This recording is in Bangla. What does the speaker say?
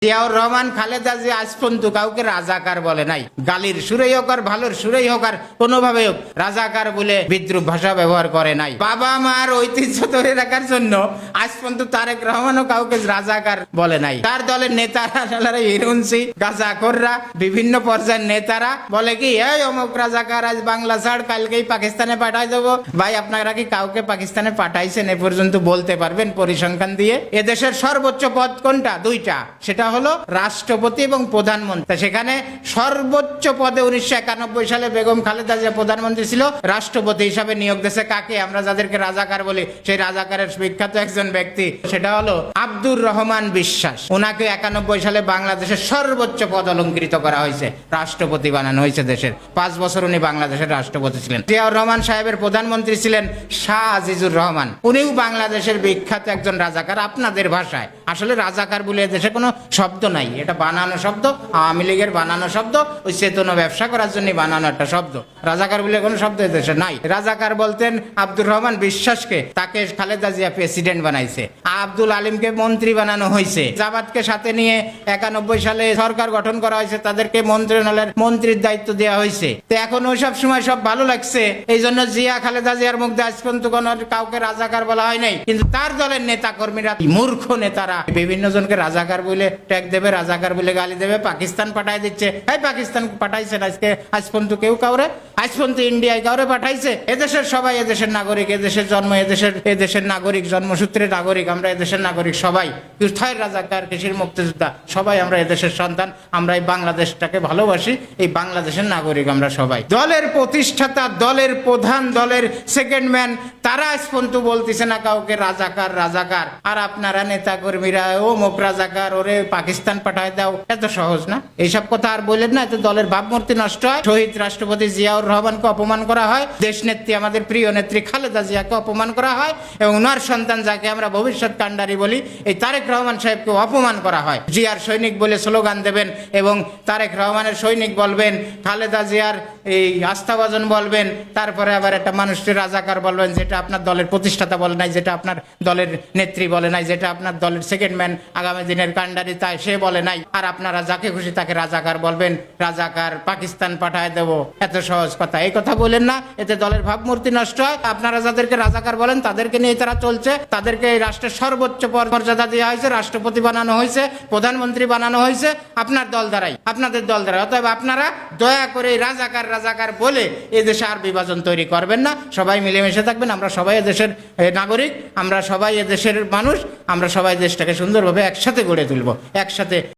জিয়াউর রহমান খালেদা জিয়া আজ পর্যন্ত কাউকে রাজাকার বলে নাই। গালির সুরেই হোক আর ভালোর সুরেই হোক আর কোনোভাবে হোক রাজাকার বলে বিদ্রুপ ভাষা ব্যবহার করে নাই। বাবা মার ঐতিহ্য ধরে রাখার জন্য আজ পর্যন্ত তারেক রহমানও কাউকে রাজাকার বলে নাই। তার দলের নেতারা হিরুনসি গাজাখোররা বিভিন্ন পর্যায়ের নেতারা বলে কি এই অমুক রাজাকার আজ বাংলা ছাড় কালকেই পাকিস্তানে পাঠাই দেবো। ভাই আপনারা কি কাউকে পাকিস্তানে পাঠাইছেন এ পর্যন্ত বলতে পারবেন পরিসংখ্যান দিয়ে? এদেশের সর্বোচ্চ পদ কোনটা? দুইটা, সেটা হলো রাষ্ট্রপতি এবং প্রধানমন্ত্রী। সেখানে সর্বোচ্চ পদে 1991 সালে বেগম খালেদা জিয়া প্রধানমন্ত্রী ছিল, রাষ্ট্রপতি হিসাবে নিয়োগ দিয়েছে কাকে? আমরা যাদেরকে রাজাকার বলি সেই রাজাকারের বিখ্যাত একজন ব্যক্তি, সেটা হলো আব্দুর রহমান বিশ্বাস। ওনাকে 91 সালে বাংলাদেশের সর্বোচ্চ পদ অলংকৃত করা হয়েছে, রাষ্ট্রপতি বানানো হয়েছে দেশের। 5 বছর উনি বাংলাদেশের রাষ্ট্রপতি ছিলেন। জিয়াউর রহমান সাহেবের প্রধানমন্ত্রী ছিলেন শাহ আজিজুর রহমান, উনিও বাংলাদেশের বিখ্যাত একজন রাজাকার। আপনাদের ভাষায় আসলে রাজাকার বলে দেশে কোনো শব্দ নাই, এটা বানানো শব্দ, আওয়ামী লীগের বানানো শব্দ, ওই চেতনা ব্যবসা করার জন্য বানানো একটা শব্দ। রাজাকার বলে কোনো শব্দ দেশে নাই। রাজাকার বলতেন আব্দুর রহমান বিশ্বাসকে, তাকে খালেদা জিয়া প্রেসিডেন্ট বানাইছে। আব্দুল আলিমকে মন্ত্রী বানানো হয়েছে। জামাতকে সাথে নিয়ে 91 সালে সরকার গঠন করা হয়েছে, তাদেরকে মন্ত্রণালয়ের মন্ত্রীর দায়িত্ব দেওয়া হয়েছে। তো এখন ওই সব সময় সব ভালো লাগছে, এই জন্য জিয়া খালেদা জিয়ার মুখ দিয়ে আজ পর্যন্ত কাউকে রাজাকার বলা হয় নাই। কিন্তু তার দলের নেতা কর্মীরা, মূর্খ নেতারা বিভিন্ন জনকে রাজাকার বলে ট্যাগ দেবে, রাজাকার বলে গালি দেবে, পাকিস্তান পাঠায় দিচ্ছে। এই পাকিস্তান পাঠাইছেন আজ পর্যন্ত কেউ কাউরে? আজ পর্যন্ত ইন্ডিয়ায় কাউরে পাঠাইছে? এদেশের সবাই এদেশের নাগরিক, এদেশের জন্ম, এদেশের নাগরিক, জন্মসূত্রে নাগরিক। আমরা এদেশের নাগরিক সবাই। কোথায় রাজাকার, কিসের মুক্তিযোদ্ধা? সবাই আমরা এদেশের সন্তান। আমরা এই বাংলাদেশটাকে ভালোবাসি, এই বাংলাদেশের নাগরিক আমরা সবাই। দলের প্রতিষ্ঠাতা, দলের প্রধান, দলের সেকেন্ড ম্যান, তারা আজ পর্যন্ত বলতেছে না কাউকে রাজাকার রাজাকার। আর আপনারা নেতা কর্মীরা ও মুখ রাজাকার, ওরে পাকিস্তান পাঠায় দাও, এত সহজ না। এইসব কথা আর বললেন না, এত দলের ভাবমূর্তি নষ্ট হয়। শহীদ রাষ্ট্রপতি জিয়াউর রহমানকে অপমান করা হয়, দেশ নেত্রী আমাদের প্রিয় নেত্রী খালেদা জিয়াকে অপমান করা হয়, এবং ওনার সন্তান যাকে আমরা ভবিষ্যৎ কান্ডারি বলি এই তারেক রহমান সাহেবকে অপমান করা হয়। জিয়ার সৈনিক বলে স্লোগান দেবেন এবং তারেক রহমানের সৈনিক বলবেন, খালেদা জিয়ার এই আস্থাভাজন বলবেন, তারপরে আবার একটা মানুষকে রাজাকার বলবেন, যেটা আপনার দলের প্রতিষ্ঠাতা বলে নাই, যেটা আপনার দলের নেত্রী বলে নাই, যেটা আপনার দলের সেকেন্ড ম্যান আগামী দিনের কান্ডারি তাই সে বলে নাই। আর আপনারা যাকে খুশি তাকে রাজাকার বলবেন, রাজাকার পাকিস্তান পাঠায় দেবো, এত সহজ কথা। এই কথা বলেন না, এতে দলের ভাবমূর্তি নষ্ট হয়। আপনারা যাদেরকে রাজাকার বলেন তাদেরকে নিয়ে তারা চলছে, তাদেরকে এই রাষ্ট্রের সর্বোচ্চ মর্যাদা দেওয়া হয়েছে, রাষ্ট্রপতি বানানো হয়েছে, প্রধানমন্ত্রী বানানো হয়েছে আপনার দল দ্বারাই, আপনাদের দল দ্বারা। অতএব আপনারা দয়া করে রাজাকার রাজাকার বলে এদেশে আর বিভাজন তৈরি করবেন না। সবাই মিলেমিশে থাকবেন। আমরা সবাই এদেশের নাগরিক, আমরা সবাই এদেশের মানুষ, আমরা সবাই দেশটাকে সুন্দরভাবে একসাথে গড়ে তুলবো, একসাথে।